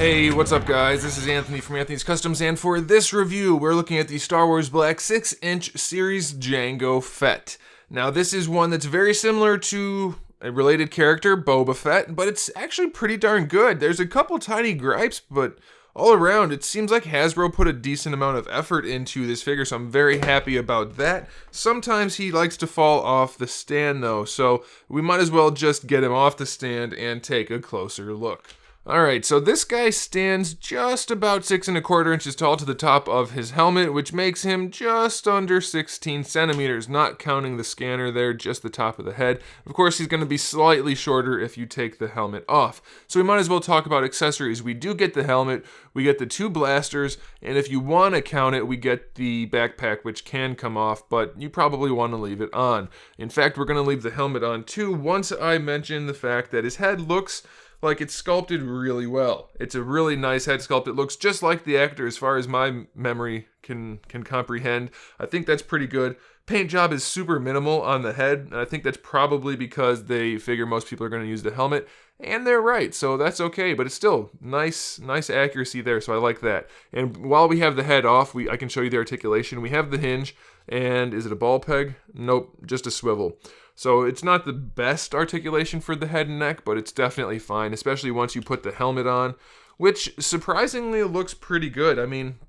Hey, what's up guys? This is Anthony from AnthonysCustoms, and for this review, we're looking at the Star Wars Black 6-inch series Jango Fett. Now this is one that's very similar to a related character, Boba Fett, but it's actually pretty darn good. There's a couple tiny gripes, but all around, it seems like Hasbro put a decent amount of effort into this figure, so I'm very happy about that. Sometimes he likes to fall off the stand though, so we might as well just get him off the stand and take a closer look. Alright, so this guy stands just about 6 1/4 inches tall to the top of his helmet, which makes him just under 16 centimeters, not counting the scanner there, just the top of the head. Of course, he's going to be slightly shorter if you take the helmet off. So we might as well talk about accessories. We do get the helmet, we get the 2 blasters, and if you want to count it, we get the backpack, which can come off, but you probably want to leave it on. In fact, we're going to leave the helmet on too, once I mention the fact that his head looks like it's sculpted really well. It's a really nice head sculpt. It looks just like the actor as far as my memory can comprehend. I think that's pretty good. Paint job is super minimal on the head, and I think that's probably because they figure most people are going to use the helmet, and they're right, so that's okay, but it's still nice accuracy there, so I like that. And while we have the head off, I can show you the articulation. We have the hinge, and is it a ball peg? Nope, just a swivel. So it's not the best articulation for the head and neck, but it's definitely fine, especially once you put the helmet on, which surprisingly looks pretty good. I mean,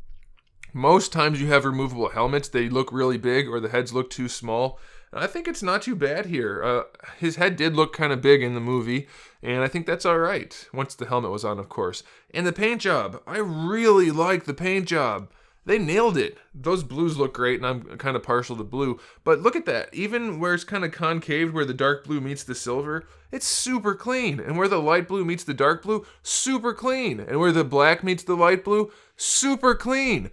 most times you have removable helmets, they look really big or the heads look too small. And I think it's not too bad here. His head did look kind of big in the movie, and I think that's all right, once the helmet was on, of course. And the paint job, I really like the paint job. They nailed it. Those blues look great, and I'm kind of partial to blue. But look at that. Even where it's kind of concaved, where the dark blue meets the silver, it's super clean. And where the light blue meets the dark blue, super clean. And where the black meets the light blue, super clean.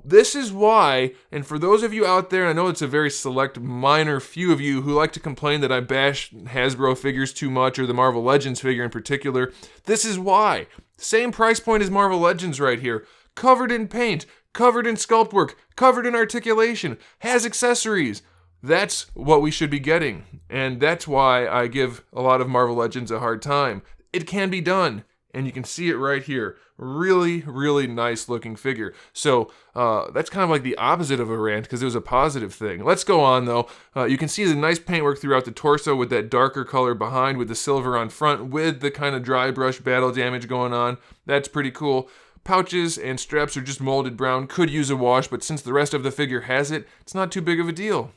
This is why, and for those of you out there, I know it's a very select, minor few of you who like to complain that I bash Hasbro figures too much, or the Marvel Legends figure in particular, this is why. Same price point as Marvel Legends right here. Covered in paint, covered in sculpt work, covered in articulation, has accessories. That's what we should be getting. And that's why I give a lot of Marvel Legends a hard time. It can be done. And you can see it right here. Really nice looking figure. So that's kind of like the opposite of a rant, because it was a positive thing. Let's go on though. You can see the nice paintwork throughout the torso with that darker color behind, with the silver on front, with the kind of dry brush battle damage going on. That's pretty cool. Pouches and straps are just molded brown, could use a wash, but since the rest of the figure has it, it's not too big of a deal.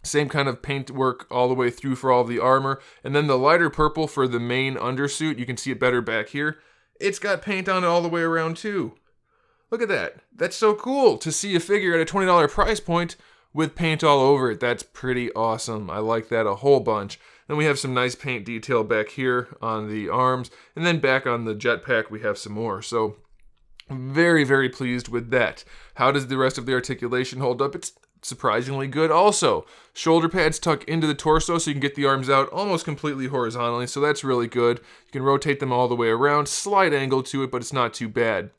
Same kind of paint work all the way through for all of the armor, and then the lighter purple for the main undersuit, you can see it better back here. It's got paint on it all the way around too. Look at that. That's so cool to see a figure at a $20 price point with paint all over it. That's pretty awesome. I like that a whole bunch. Then we have some nice paint detail back here on the arms, and then back on the jetpack we have some more. So very pleased with that. How does the rest of the articulation hold up? It's surprisingly good also. Shoulder pads tuck into the torso so you can get the arms out almost completely horizontally, so that's really good. You can rotate them all the way around, slight angle to it, but it's not too bad.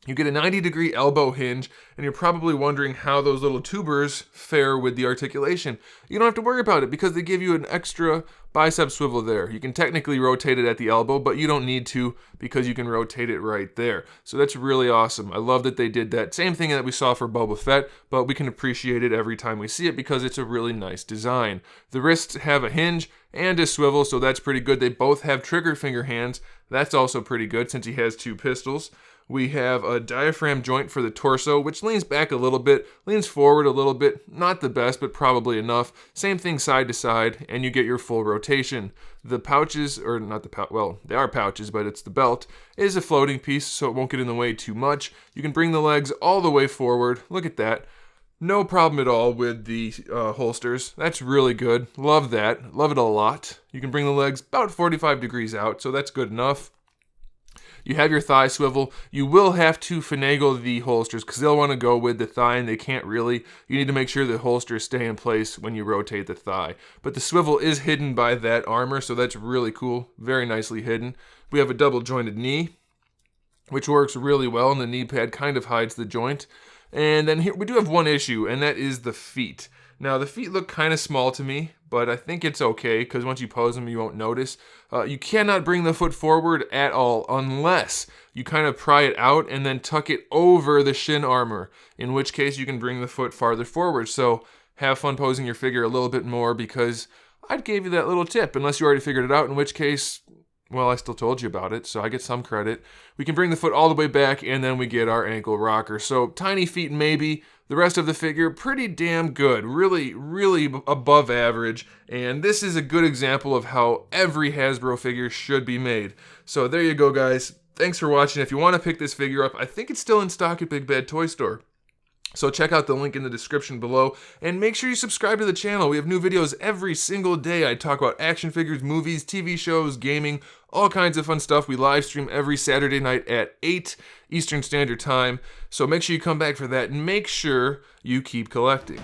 You get a 90-degree elbow hinge, and you're probably wondering how those little tubers fare with the articulation. You don't have to worry about it because they give you an extra bicep swivel there. You can technically rotate it at the elbow, but you don't need to because you can rotate it right there. So that's really awesome. I love that they did that. Same thing that we saw for Boba Fett, but we can appreciate it every time we see it because it's a really nice design. The wrists have a hinge and a swivel, so that's pretty good. They both have trigger finger hands. That's also pretty good since he has 2 pistols. We have a diaphragm joint for the torso, which leans back a little bit, leans forward a little bit. Not the best, but probably enough. Same thing side to side, and you get your full rotation. The pouches, or not the pouch, well, they are pouches, but it's the belt, is a floating piece, so it won't get in the way too much. You can bring the legs all the way forward. Look at that. No problem at all with the holsters. That's really good. Love that. Love it a lot. You can bring the legs about 45 degrees out, so that's good enough. You have your thigh swivel. You will have to finagle the holsters because they'll want to go with the thigh and they can't really. You need to make sure the holsters stay in place when you rotate the thigh. But the swivel is hidden by that armor, so that's really cool. Very nicely hidden. We have a double jointed knee, which works really well, and the knee pad kind of hides the joint. And then here we do have one issue, and that is the feet. Now the feet look kind of small to me, but I think it's okay because once you pose them, you won't notice. You cannot bring the foot forward at all unless you kind of pry it out and then tuck it over the shin armor, in which case you can bring the foot farther forward. So have fun posing your figure a little bit more, because I gave you that little tip, unless you already figured it out, in which case, well, I still told you about it, so I get some credit. We can bring the foot all the way back, and then we get our ankle rocker. So tiny feet maybe, the rest of the figure pretty damn good, really, really above average, and this is a good example of how every Hasbro figure should be made. So there you go, guys. Thanks for watching. If you want to pick this figure up, I think it's still in stock at Big Bad Toy Store. So check out the link in the description below, and make sure you subscribe to the channel. We have new videos every single day. I talk about action figures, movies, TV shows, gaming, all kinds of fun stuff. We live stream every Saturday night at 8 Eastern Standard Time. So make sure you come back for that, and make sure you keep collecting.